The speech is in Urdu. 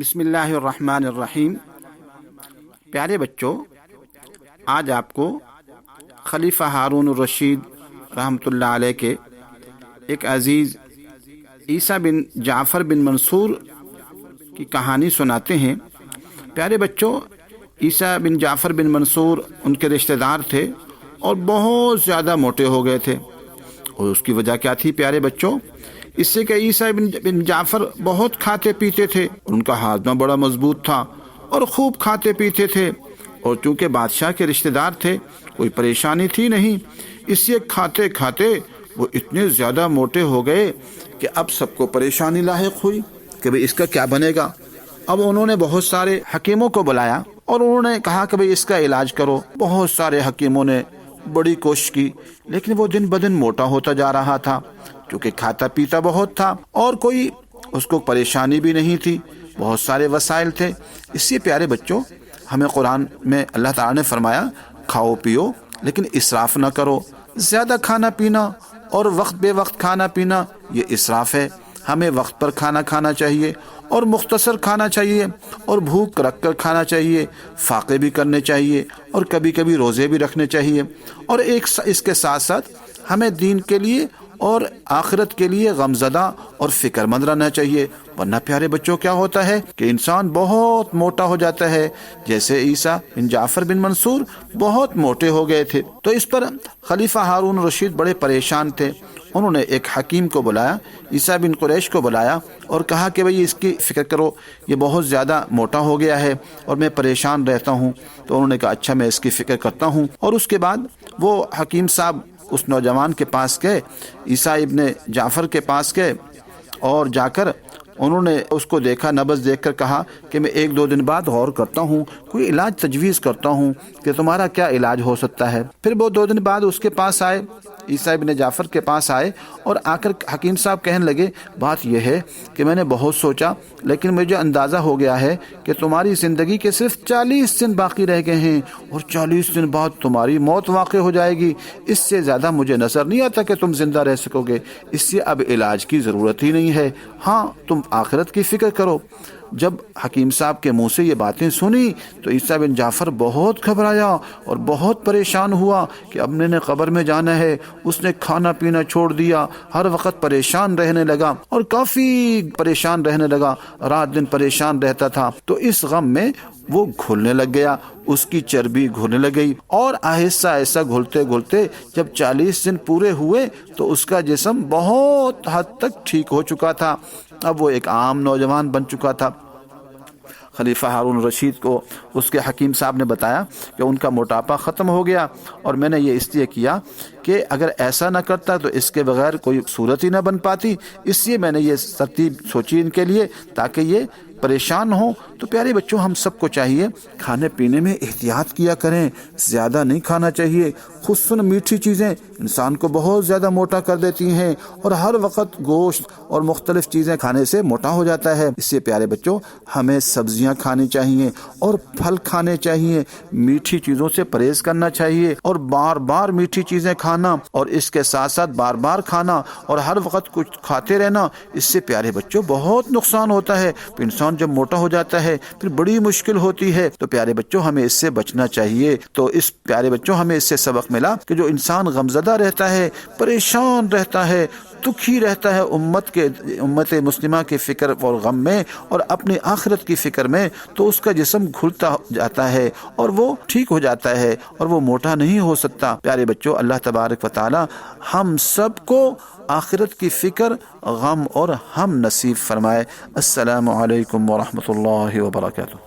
بسم اللہ الرحمن الرحیم۔ پیارے بچوں، آج آپ کو خلیفہ ہارون الرشید رحمۃ اللہ علیہ کے ایک عزیز عیسیٰ بن جعفر بن منصور کی کہانی سناتے ہیں۔ پیارے بچوں، عیسیٰ بن جعفر بن منصور ان کے رشتہ دار تھے اور بہت زیادہ موٹے ہو گئے تھے، اور اس کی وجہ کیا تھی پیارے بچوں؟ اس سے کہ عیسیٰ بن جعفر بہت کھاتے پیتے تھے، ان کا ہاضمہ بڑا مضبوط تھا اور خوب کھاتے پیتے تھے، اور چونکہ بادشاہ کے رشتہ دار تھے کوئی پریشانی تھی نہیں، اس لیے کھاتے کھاتے وہ اتنے زیادہ موٹے ہو گئے کہ اب سب کو پریشانی لاحق ہوئی کہ بھئی اس کا کیا بنے گا۔ اب انہوں نے بہت سارے حکیموں کو بلایا اور انہوں نے کہا کہ بھئی اس کا علاج کرو۔ بہت سارے حکیموں نے بڑی کوشش کی، لیکن وہ دن بدن موٹا ہوتا جا رہا تھا، کیونکہ کھاتا پیتا بہت تھا اور کوئی اس کو پریشانی بھی نہیں تھی، بہت سارے وسائل تھے۔ اس لیے پیارے بچوں، ہمیں قرآن میں اللہ تعالیٰ نے فرمایا کھاؤ پیو لیکن اسراف نہ کرو۔ زیادہ کھانا پینا اور وقت بے وقت کھانا پینا یہ اسراف ہے۔ ہمیں وقت پر کھانا کھانا چاہیے اور مختصر کھانا چاہیے، اور بھوک رکھ کر کھانا چاہیے، فاقے بھی کرنے چاہیے، اور کبھی کبھی روزے بھی رکھنے چاہیے، اور اس کے ساتھ ساتھ ہمیں دین کے لیے اور آخرت کے لیے غمزدہ اور فکر مند رہنا چاہیے، ورنہ پیارے بچوں کیا ہوتا ہے کہ انسان بہت موٹا ہو جاتا ہے، جیسے عیسیٰ بن جعفر بن منصور بہت موٹے ہو گئے تھے۔ تو اس پر خلیفہ ہارون رشید بڑے پریشان تھے۔ انہوں نے ایک حکیم کو بلایا، عیسیٰ بن قریش کو بلایا، اور کہا کہ بھئی اس کی فکر کرو، یہ بہت زیادہ موٹا ہو گیا ہے اور میں پریشان رہتا ہوں۔ تو انہوں نے کہا اچھا میں اس کی فکر کرتا ہوں، اور اس کے بعد وہ حکیم صاحب اس نوجوان کے پاس گئے، عیسیٰ ابن جعفر کے پاس گئے، اور جا کر انہوں نے اس کو دیکھا، نبض دیکھ کر کہا کہ میں 1-2 دن بعد غور کرتا ہوں، کوئی علاج تجویز کرتا ہوں کہ تمہارا کیا علاج ہو سکتا ہے۔ پھر وہ 2 دن بعد اس کے پاس آئے، عیسیٰ ابن جعفر کے پاس آئے، اور آ کر حکیم صاحب کہنے لگے بات یہ ہے کہ میں نے بہت سوچا، لیکن مجھے اندازہ ہو گیا ہے کہ تمہاری زندگی کے صرف 40 دن باقی رہ گئے ہیں، اور 40 دن بعد تمہاری موت واقع ہو جائے گی۔ اس سے زیادہ مجھے نظر نہیں آتا کہ تم زندہ رہ سکو گے، اس لیے اب علاج کی ضرورت ہی نہیں ہے، ہاں تم آخرت کی فکر کرو۔ جب حکیم صاحب کے منہ سے یہ باتیں سنی تو عیسیٰ بن جعفر بہت گھبرایا اور بہت پریشان ہوا کہ اب میں نے قبر میں جانا ہے۔ اس نے کھانا پینا چھوڑ دیا، ہر وقت پریشان رہنے لگا، اور کافی پریشان رہنے لگا، رات دن پریشان رہتا تھا۔ تو اس غم میں وہ گھلنے لگ گیا، اس کی چربی گھلنے لگ گئی، اور آہستہ آہستہ گھلتے گھلتے جب 40 دن پورے ہوئے تو اس کا جسم بہت حد تک ٹھیک ہو چکا تھا۔ اب وہ ایک عام نوجوان بن چکا تھا۔ خلیفہ ہارون رشید کو اس کے حکیم صاحب نے بتایا کہ ان کا موٹاپا ختم ہو گیا، اور میں نے یہ اس لیے کیا کہ اگر ایسا نہ کرتا تو اس کے بغیر کوئی صورت ہی نہ بن پاتی، اس لیے میں نے یہ ترتیب سوچی ان کے لیے تاکہ یہ پریشان ہوں۔ تو پیارے بچوں، ہم سب کو چاہیے کھانے پینے میں احتیاط کیا کریں، زیادہ نہیں کھانا چاہیے۔ خصوصاً میٹھی چیزیں انسان کو بہت زیادہ موٹا کر دیتی ہیں، اور ہر وقت گوشت اور مختلف چیزیں کھانے سے موٹا ہو جاتا ہے۔ اس سے پیارے بچوں ہمیں سبزیاں کھانی چاہیے اور پھل کھانے چاہیے، میٹھی چیزوں سے پرہیز کرنا چاہیے، اور بار بار میٹھی چیزیں کھانا اور اس کے ساتھ ساتھ بار بار کھانا اور ہر وقت کچھ کھاتے رہنا، اس سے پیارے بچوں بہت نقصان ہوتا ہے۔ انسان جب موٹا ہو جاتا ہے پھر بڑی مشکل ہوتی ہے۔ تو پیارے بچوں ہمیں اس سے بچنا چاہیے۔ تو اس پیارے بچوں ہمیں اس سے سبق ملا کہ جو انسان غمزدہ رہتا ہے، پریشان رہتا ہے، دکھی رہتا ہے امت مسلمہ کی فکر اور غم میں اور اپنی آخرت کی فکر میں، تو اس کا جسم گھلتا جاتا ہے اور وہ ٹھیک ہو جاتا ہے اور وہ موٹا نہیں ہو سکتا۔ پیارے بچوں، اللہ تبارک و تعالی ہم سب کو آخرت کی فکر، غم اور ہم نصیب فرمائے۔ السلام علیکم ورحمۃ اللہ وبرکاتہ۔